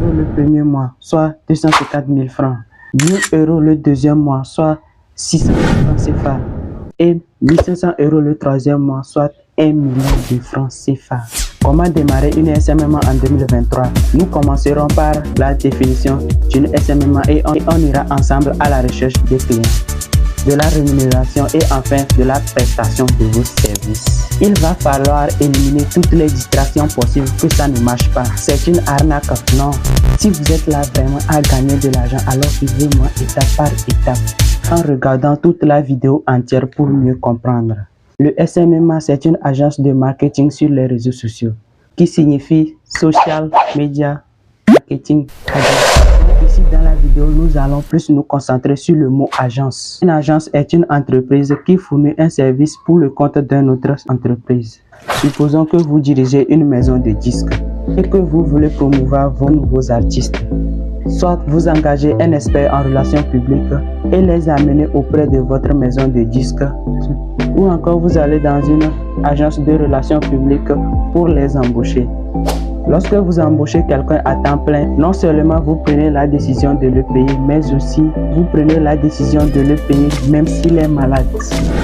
euros le premier mois, soit 250 000 francs. 1000 euros le deuxième mois, soit 600 000 francs CFA. Et 1500 euros le troisième mois, soit 1 million de francs CFA. Comment démarrer une SMMA en 2023? Nous commencerons par la définition d'une SMMA et on ira ensemble à la recherche des clients, de la rémunération et enfin de la prestation de vos services. Il va falloir éliminer toutes les distractions possibles que ça ne marche pas. C'est une arnaque, non. Si vous êtes là vraiment à gagner de l'argent, alors suivez-moi étape par étape en regardant toute la vidéo entière pour mieux comprendre. Le SMMA, c'est une agence de marketing sur les réseaux sociaux qui signifie Social Media Marketing Agency. Ici dans la vidéo, nous allons plus nous concentrer sur le mot agence. Une agence est une entreprise qui fournit un service pour le compte d'une autre entreprise. Supposons que vous dirigez une maison de disques et que vous voulez promouvoir vos nouveaux artistes. Soit vous engagez un expert en relations publiques et les amenez auprès de votre maison de disques, ou encore vous allez dans une agence de relations publiques pour les embaucher. Lorsque vous embauchez quelqu'un à temps plein, non seulement vous prenez la décision de le payer, mais aussi vous prenez la décision de le payer même s'il est malade.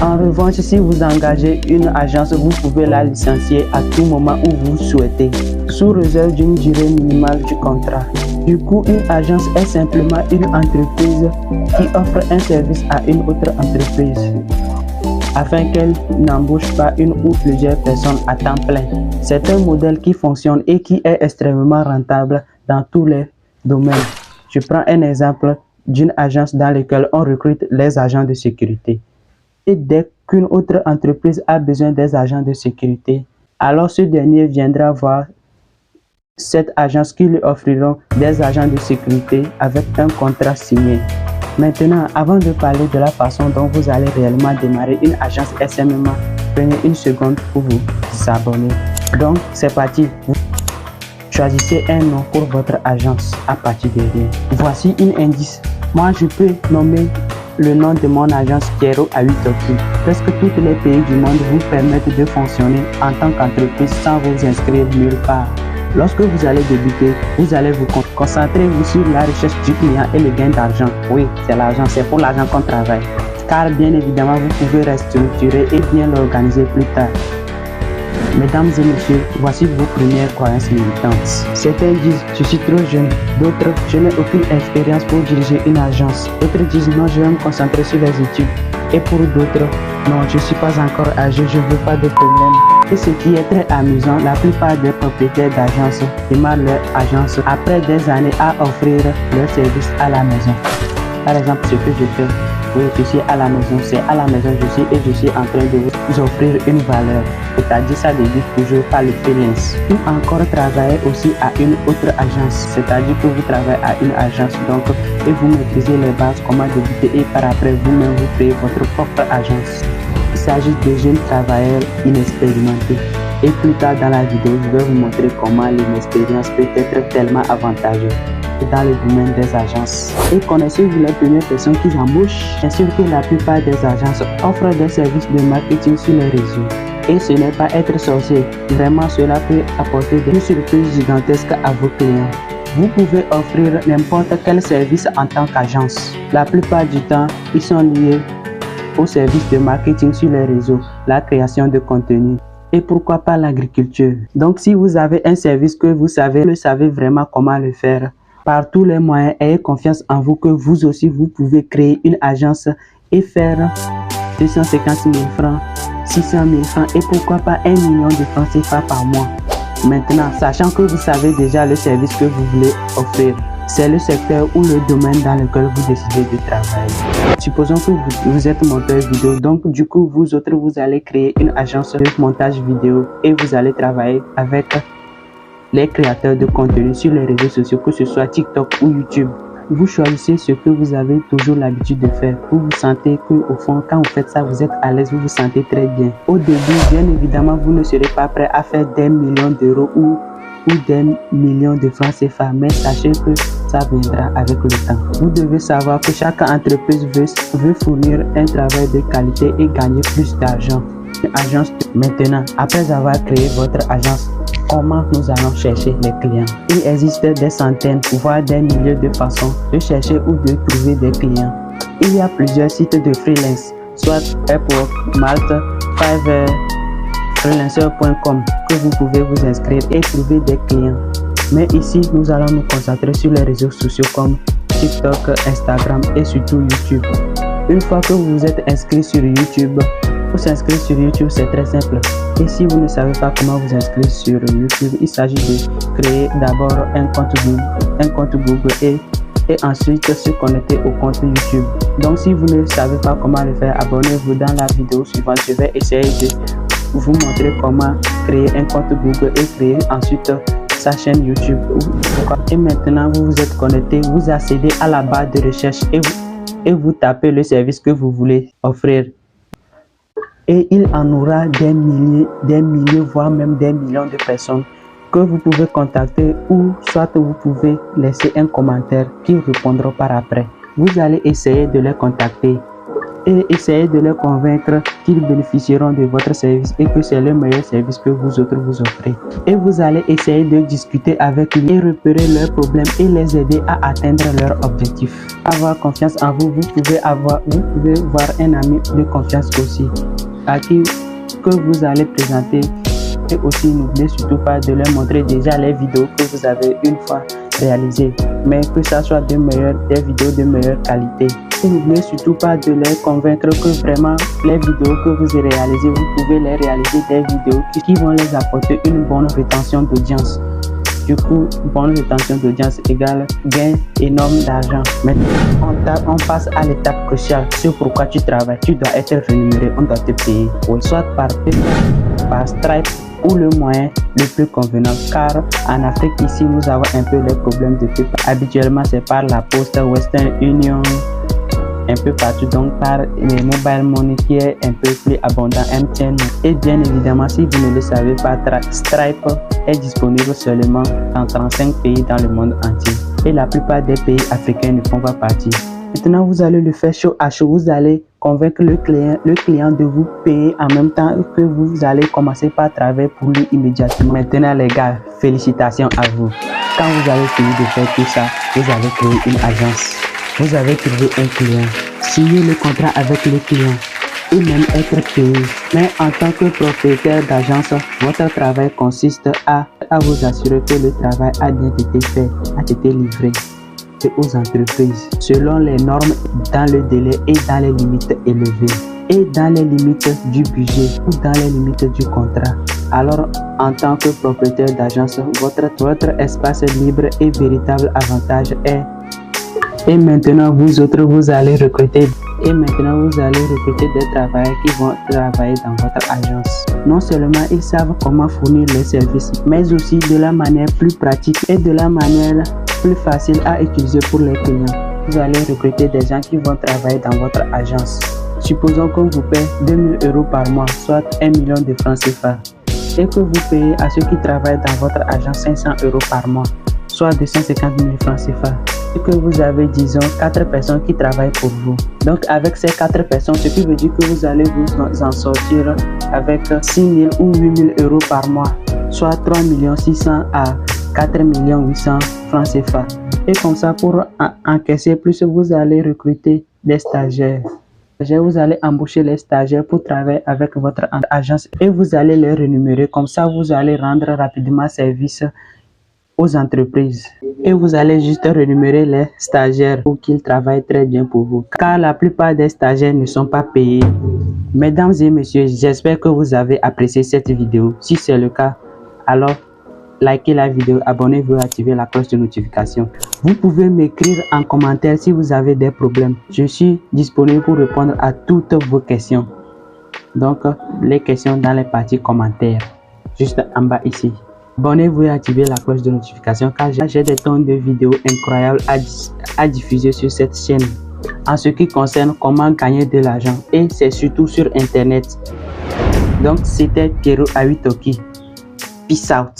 En revanche, si vous engagez une agence, vous pouvez la licencier à tout moment où vous souhaitez, sous réserve d'une durée minimale du contrat. Du coup, une agence est simplement une entreprise qui offre un service à une autre entreprise afin qu'elle n'embauche pas une ou plusieurs personnes à temps plein. C'est un modèle qui fonctionne et qui est extrêmement rentable dans tous les domaines. Je prends un exemple d'une agence dans laquelle on recrute les agents de sécurité. Et dès qu'une autre entreprise a besoin des agents de sécurité, alors ce dernier viendra voir cette agence qui lui offriront des agents de sécurité avec un contrat signé. Maintenant, avant de parler de la façon dont vous allez réellement démarrer une agence SMMA, prenez une seconde pour vous abonner. Donc, c'est parti. Choisissez un nom pour votre agence à partir de rien. Voici un indice. Moi, je peux nommer le nom de mon agence Kero à 8 octobre. Presque tous les pays du monde vous permettent de fonctionner en tant qu'entreprise sans vous inscrire nulle part. Lorsque vous allez débuter, vous allez vous concentrer sur la recherche du client et le gain d'argent. Oui, c'est l'argent, c'est pour l'argent qu'on travaille. Car bien évidemment, vous pouvez restructurer et bien l'organiser plus tard. Mesdames et messieurs, voici vos premières croyances limitantes. Certains disent, je suis trop jeune. D'autres, je n'ai aucune expérience pour diriger une agence. D'autres disent, non, je vais me concentrer sur les études. Et pour d'autres, non, je ne suis pas encore âgé, je ne veux pas de problème. Et ce qui est très amusant, la plupart des propriétaires d'agences démarrent leur agence après des années à offrir leurs services à la maison. Par exemple, ce que je fais, oui, je suis à la maison, c'est à la maison je suis en train de vous offrir une valeur. C'est-à-dire ça débute toujours par le freelance. Ou encore travailler aussi à une autre agence, c'est-à-dire que vous travaillez à une agence donc et vous maîtrisez les bases, comment débuter et par après vous-même vous créez votre propre agence. Il s'agit de jeunes travailleurs inexpérimentés. Et plus tard dans la vidéo, je vais vous montrer comment l'inexpérience peut être tellement avantageuse dans le domaine des agences. Et connaissez-vous les premières personnes qui embauchent? Bien sûr que la plupart des agences offrent des services de marketing sur les réseaux. Et ce n'est pas être sorcier. Vraiment, cela peut apporter des surprises gigantesques à vos clients. Vous pouvez offrir n'importe quel service en tant qu'agence. La plupart du temps, ils sont liés aux services de marketing sur les réseaux, la création de contenu et pourquoi pas l'agriculture. Donc si vous avez un service que vous savez vraiment comment le faire, par tous les moyens, ayez confiance en vous que vous aussi vous pouvez créer une agence et faire 250 000 francs, 600 000 francs et pourquoi pas 1 million de francs CFA par mois. Maintenant, sachant que vous savez déjà le service que vous voulez offrir, c'est le secteur ou le domaine dans lequel vous décidez de travailler. Supposons que vous êtes monteur vidéo, donc du coup vous autres vous allez créer une agence de montage vidéo et vous allez travailler avec les créateurs de contenu sur les réseaux sociaux, que ce soit TikTok ou YouTube. Vous choisissez ce que vous avez toujours l'habitude de faire. Vous vous sentez que au fond, quand vous faites ça, vous êtes à l'aise, vous vous sentez très bien. Au début, bien évidemment, vous ne serez pas prêt à faire des millions d'euros ou des millions de francs CFA, mais sachez que ça viendra avec le temps. Vous devez savoir que chaque entreprise veut fournir un travail de qualité et gagner plus d'argent. Agence. Maintenant, après avoir créé votre agence, comment nous allons chercher les clients. Il existe des centaines, voire des milliers de façons de chercher ou de trouver des clients. Il y a plusieurs sites de freelance, soit Upwork, Malte, Fiverr, freelancer.com, que vous pouvez vous inscrire et trouver des clients. Mais ici, nous allons nous concentrer sur les réseaux sociaux comme TikTok, Instagram et surtout YouTube. Une fois que vous vous êtes inscrit sur YouTube, pour s'inscrire sur YouTube, c'est très simple. Et si vous ne savez pas comment vous inscrire sur YouTube, il s'agit de créer d'abord un compte Google et ensuite se connecter au compte YouTube. Donc si vous ne savez pas comment le faire, abonnez-vous dans la vidéo suivante. Je vais essayer de vous montrer comment créer un compte Google et créer ensuite sa chaîne YouTube. Et maintenant vous vous êtes connecté, vous accédez à la barre de recherche et vous tapez le service que vous voulez offrir. Et il en aura des milliers, voire même des millions de personnes que vous pouvez contacter, ou soit vous pouvez laisser un commentaire qui répondront par après. Vous allez essayer de les contacter et essayer de les convaincre qu'ils bénéficieront de votre service et que c'est le meilleur service que vous autres vous offrez. Et vous allez essayer de discuter avec eux et repérer leurs problèmes et les aider à atteindre leurs objectifs. Avoir confiance en vous, vous pouvez voir un ami de confiance aussi à qui que vous allez présenter. Et aussi n'oubliez surtout pas de leur montrer déjà les vidéos que vous avez une fois réalisées, mais que ça soit des vidéos de meilleure qualité. Et n'oubliez surtout pas de les convaincre que vraiment les vidéos que vous réalisez, vous pouvez les réaliser des vidéos qui vont les apporter une bonne rétention d'audience. Du coup, bonne rétention d'audience égale gain énorme d'argent. Maintenant, on passe à l'étape cruciale. Sur pourquoi tu travailles, tu dois être rémunéré, on doit te payer. Oui, soit par PayPal, par Stripe ou le moyen le plus convenant. Car en Afrique, ici, nous avons un peu les problèmes de PayPal. Habituellement, c'est par la Poste, Western Union, un peu partout, donc par les mobile money qui est un peu plus abondant, MTN. Et bien évidemment, si vous ne le savez pas, Stripe est disponible seulement dans 35 pays dans le monde entier. Et la plupart des pays africains ne font pas partie. Maintenant, vous allez le faire chaud à chaud. Vous allez convaincre le client de vous payer en même temps que vous allez commencer par travailler pour lui immédiatement. Maintenant, les gars, félicitations à vous. Quand vous avez fini de faire tout ça, vous avez créé une agence. Vous avez trouvé un client, signé le contrat avec le client et même être payé. Mais en tant que propriétaire d'agence, votre travail consiste à vous assurer que le travail a bien été fait, a été livré aux entreprises selon les normes, dans le délai et dans les limites élevées et dans les limites du budget ou dans les limites du contrat. Alors, en tant que propriétaire d'agence, votre espace libre et véritable avantage est. Et maintenant, vous autres, vous allez recruter des travailleurs qui vont travailler dans votre agence. Non seulement ils savent comment fournir les services, mais aussi de la manière plus pratique et de la manière plus facile à utiliser pour les clients. Vous allez recruter des gens qui vont travailler dans votre agence. Supposons qu'on vous paie 2 000 € par mois, soit 1 million de francs CFA, et que vous payez à ceux qui travaillent dans votre agence 500 € par mois, soit 250 000 francs CFA. Et que vous avez, disons, 4 personnes qui travaillent pour vous. Donc avec ces 4 personnes, ce qui veut dire que vous allez vous en sortir avec 6 000 ou 8 000 € par mois, soit 3 600 000 à 4 800 000 francs CFA. Et comme ça, pour encaisser plus, vous allez recruter des stagiaires. Vous allez embaucher les stagiaires pour travailler avec votre agence et vous allez les rémunérer. Comme ça, vous allez rendre rapidement service aux entreprises et vous allez juste rémunérer les stagiaires pour qu'ils travaillent très bien pour vous, car la plupart des stagiaires ne sont pas payés. Mesdames et messieurs, j'espère que vous avez apprécié cette vidéo. Si c'est le cas, alors likez la vidéo, abonnez-vous et activez la cloche de notification. Vous pouvez m'écrire en commentaire si vous avez des problèmes. Je suis disponible pour répondre à toutes vos questions. Donc les questions dans les parties commentaires, juste en bas ici. Abonnez-vous et activez la cloche de notification car j'ai des tonnes de vidéos incroyables à diffuser sur cette chaîne en ce qui concerne comment gagner de l'argent, et c'est surtout sur internet. Donc c'était Kero Awitoki. Peace out.